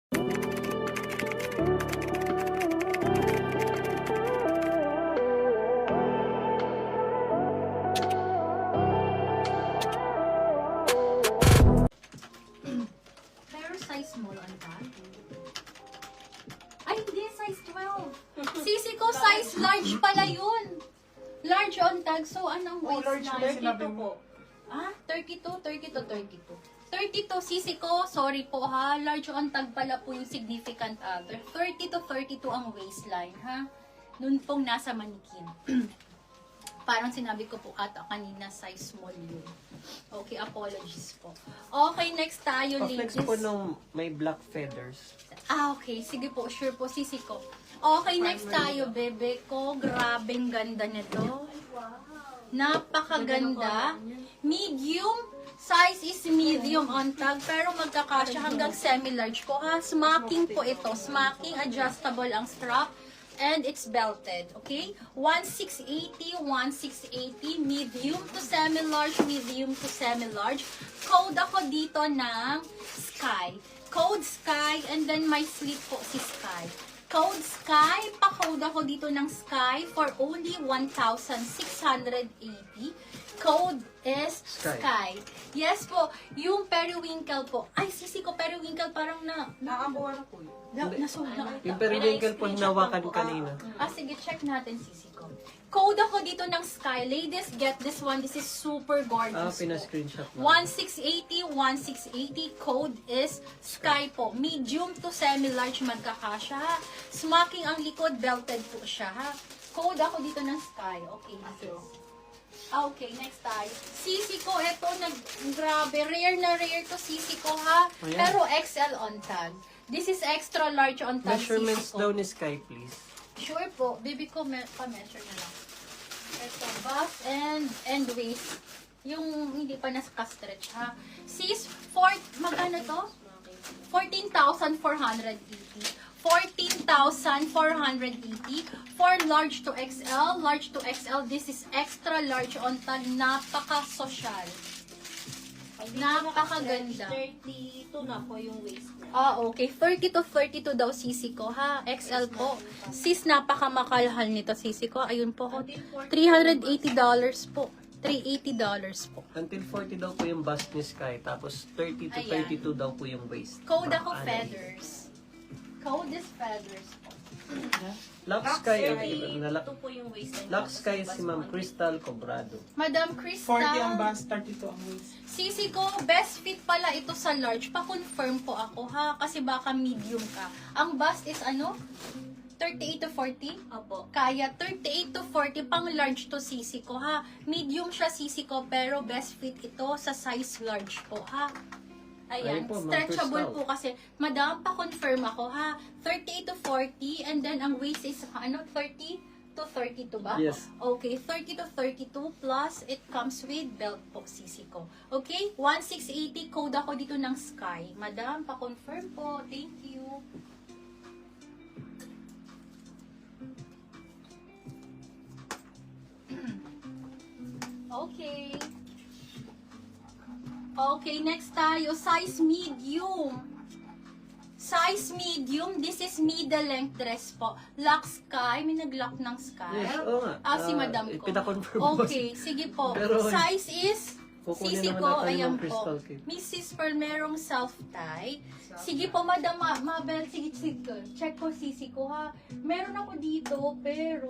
Pero size small ang tag? Ay, hindi. Size 12. Sisi ko, size large pala yun. Large on tag. So, anong waist na? 32 po. Ah, 32, 32, sisi ko, sorry po ha. Large on tag pala po yung significant other. 30 to 32 ang waistline, ha? Noon pong nasa manikin. Parang sinabi ko po ata kanina, size small yun. Okay, apologies po. Okay, next tayo, ladies. Next po nung may black feathers. Ah, okay. Sige po, sure po, sisi ko. Okay, next tayo, bebe ko. Grabeng ganda nito. Napakaganda. Medium. Size is medium on tag, pero magkakasya hanggang semi-large po ha. Smocking po ito. Smocking, adjustable ang strap. And it's belted, okay? 1680, 1680, medium to semi-large, medium to semi-large. Code ako dito ng Sky. Code Sky, and then my slip po si Sky. Code Sky, pa-code ako dito ng Sky for only 1,680. Code is Sky. Yes po, yung periwinkle po. Ay, sisi ko, periwinkle parang Nakakuha na po yun. Yung periwinkle po hinawakan kanina. Ah, sige, check natin, sisi ko. Code ako dito ng Sky. Ladies, get this one. This is super gorgeous po. Pina-screenshot na. 1680, 1680. Code is Sky po. Medium to semi-large magkakasya ha. Smocking ang likod, belted po siya ha. Code ako dito ng Sky. Okay, sis. Okay, next tayo. Sisi ko, eto, grabe, rare na rare to sisi ko ha. Ayan. Pero XL on tag. This is extra large on tag, Measurements sisi ko. daw ni Sky, please. Sure po. Baby ko, pa-measure na lang. Ito, bust and waist. Yung hindi pa naka-stretch, ha? Sis, magkano to? 14,480. 14,480. For large to XL, this is extra large on tag. Napaka-social. Napakaganda. 32 na po yung waist niya. Ah, okay. 30 to 32 daw sisi ko, ha? XL po. Sis, napakamakalhal nito sisi ko. Ayun po, $380 po. $380 po. Until 40 daw po yung bust ni Sky. Tapos 30 to Ayan. 32 daw po yung waist. Code ako Ano? feathers. Code is feathers po. Lock Sky. Ito po yung waist niya. Lock Sky si Ma'am Crystal Cobrado. Madam 40 ang Crystal, bust, 32 ang waist. sisi ko, best fit pala ito sa large. Pa-confirm po ako, ha? Kasi baka medium ka. Ang bust is ano? 38 to 40? Opo. Kaya 38 to 40 pang large to sisi ko, ha? Medium siya sisi ko, pero best fit ito sa size large po, ha? Ayan, Ayun po, Ma'am stretchable Crystal. po kasi. Madam, pa-confirm ako, ha? 38 to 40, and then ang waist is, 30 to 32 ba? Yes. Okay, 30 to 32 plus it comes with belt po, sisi ko. Okay, 1680, code ako dito ng Sky. Madam, pa-confirm po. Thank you. Okay. Okay, next tayo. Size medium. Size medium. This is middle length dress po. Lock Sky. May nag-lock ng Sky. Yes, oo nga. Si madam ko. Pinakonfirm mo. Okay, sige po. Pero, Size is, kukunin sisi naman ko, natin ayan yung po. crystal cake. Mrs. Pearl, merong self-tie. Sige po, madam, Mabel, sige, check ko sisi ko ha. Meron ako dito, pero,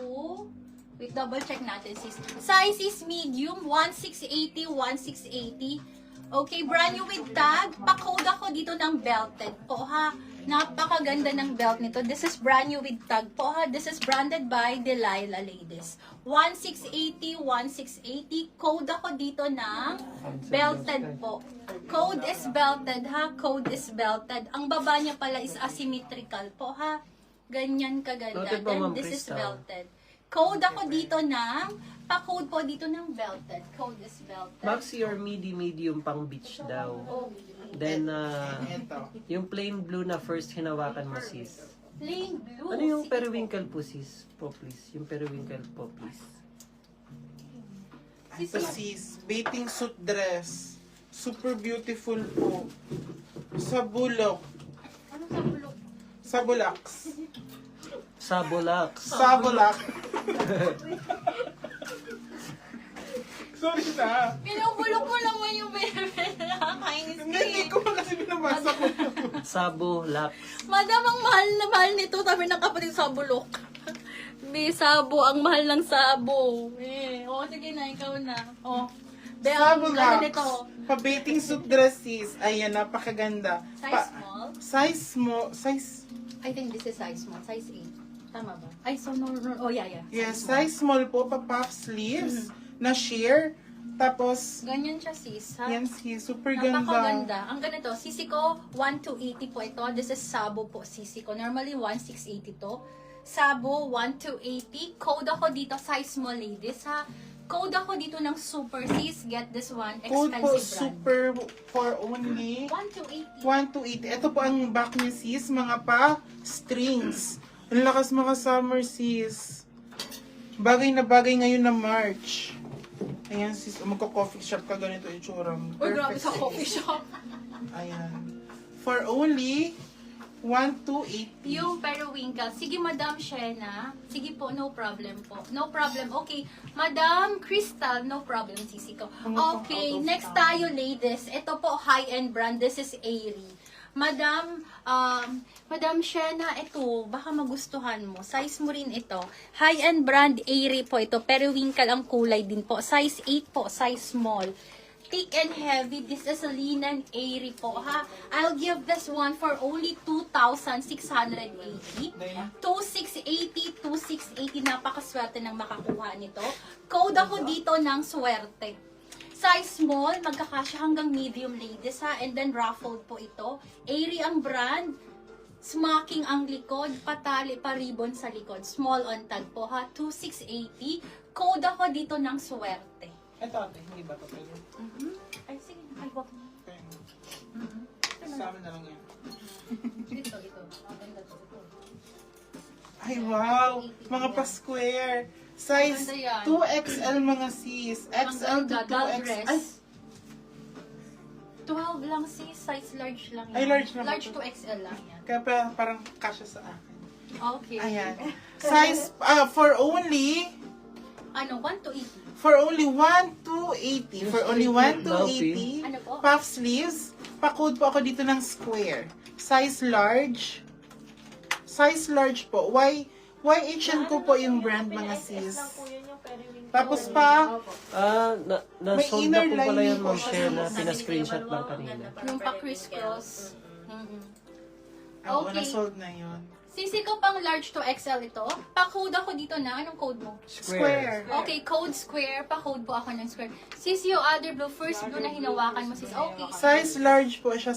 wait, double check natin sis. Size is medium, 1680, 1680. Okay, brand new with tag. Pa-code ako dito ng belted po ha. Napakaganda ng belt nito. This is brand new with tag po ha. This is branded by Delilah Ladies. 1680, 1680. Code ako dito ng belted po. Code is belted ha. Code is belted. Ang baba niya pala is asymmetrical po ha. Ganyan kaganda. Noted po, Then Ma'am this is Crystal. belted. Code ako dito ng, pa-code po dito ng belted. Code is belted. Maxi or medium pang beach daw. Okay. Then, Ito. yung plain blue na first hinawakan mo, sis. Plain blue. Ano yung Sige periwinkle po, sis? Po, please. Yung periwinkle po, please. Ito sis, bathing suit dress. Super beautiful po. Sa bulok. Ano sa bulok Sabulax. Sabolax. Sabulax. Sorry na. Pinubulok mo naman yung bebe. Nakakainis ka Hindi eh. ko pa kasi binabasa ko. Sabolax. Madam, ang mahal na mahal nito. Sabi ng kapatid sa bulok. Be, sabo. Ang mahal ng sabo. O, sige na. Ikaw na. O. Be, ang ganda nito. Pa-bathing suit dresses. Ayan, napakaganda. Size small? Size small. Size... I think this is size small. Size 8. Tama ba? Ay, so no. Oh, yeah. Yes, size small po. Pa-puff sleeves. Na sheer. Tapos... Ganyan siya, sis. Ha? Yan si super ganda. Napakaganda. Ang ganito, sisi ko, 1,280 po ito. This is Sabo po, sisi ko. Normally, 1,680 to. Sabo, 1,280. Code ako dito, size small ladies, ha? Code ako dito ng super, sis. Get this one. Code po Expensive brand. super for only 1,280. 1,280. Ito po ang back niya sis. Mga pa strings. Ang lakas mga summer sis. Bagay na bagay ngayon na March. Ayan sis, magko-coffee shop ka ganito itsura mo. Uy, grabe Perfect sa coffee shop. Ayan. For only 1,280. Yung periwinkle. Sige, Madam Shena. Sige po, no problem po. No problem. Okay. Madam Crystal, no problem, sisi ko. Okay, next tayo, ladies. Ito po, high-end brand. This is Airy. Madam Shena, ito, baka magustuhan mo. Size mo rin ito. High-end brand, Airy po ito. Periwinkle ang kulay din po. Size 8 po, size small. Thick and heavy. This is a linen Airy po, ha? I'll give this one for only 2,680. 2,680, 2,680. Napakaswerte ng makakuha nito. Code ako dito ng swerte. Size small, magkakasya hanggang medium ladies, ha? And then ruffled po ito. Airy ang brand. Smocking ang likod, patali pa ribbon sa likod. Small on tag po, ha? 2,680. Code ako dito ng swerte. Ito ate, hindi ba ito pwede? Ay, sige. Ay, wag. Sa amin na lang yan. Ito. Maganda to. Ito. Ay wow! Mga pa-square. Size Maganda yan. 2XL mga sis. XL to Ang ganda, 2X. dress. Ay, 12 lang sis, size large lang yan. Ay, large lang Large ako. to XL lang yan. kaya parang kasya sa akin. Okay. Ayan. Size, for only, Ano, 1 to 80. for only 1,280. For only 1,280. Ano po? Puff sleeves. Pa-code po ako dito ng square. Size large. Size large po. YHN ko po yung brand mga sis. Tapos pa, Na-sold inner na po pala lining yan, po Ma'am siya. Shena. Pina-screenshot lang kanina. Yung pa crisscross. ako Okay. na-sold na yun. Sisi ko pang large to XL ito. Pa-code ako dito na. Anong code mo? Square. Okay, code square. Pa-code po ako ng square. Sisi, yung other blue, first blue na hinawakan mo, sis. Okay. Size large po siya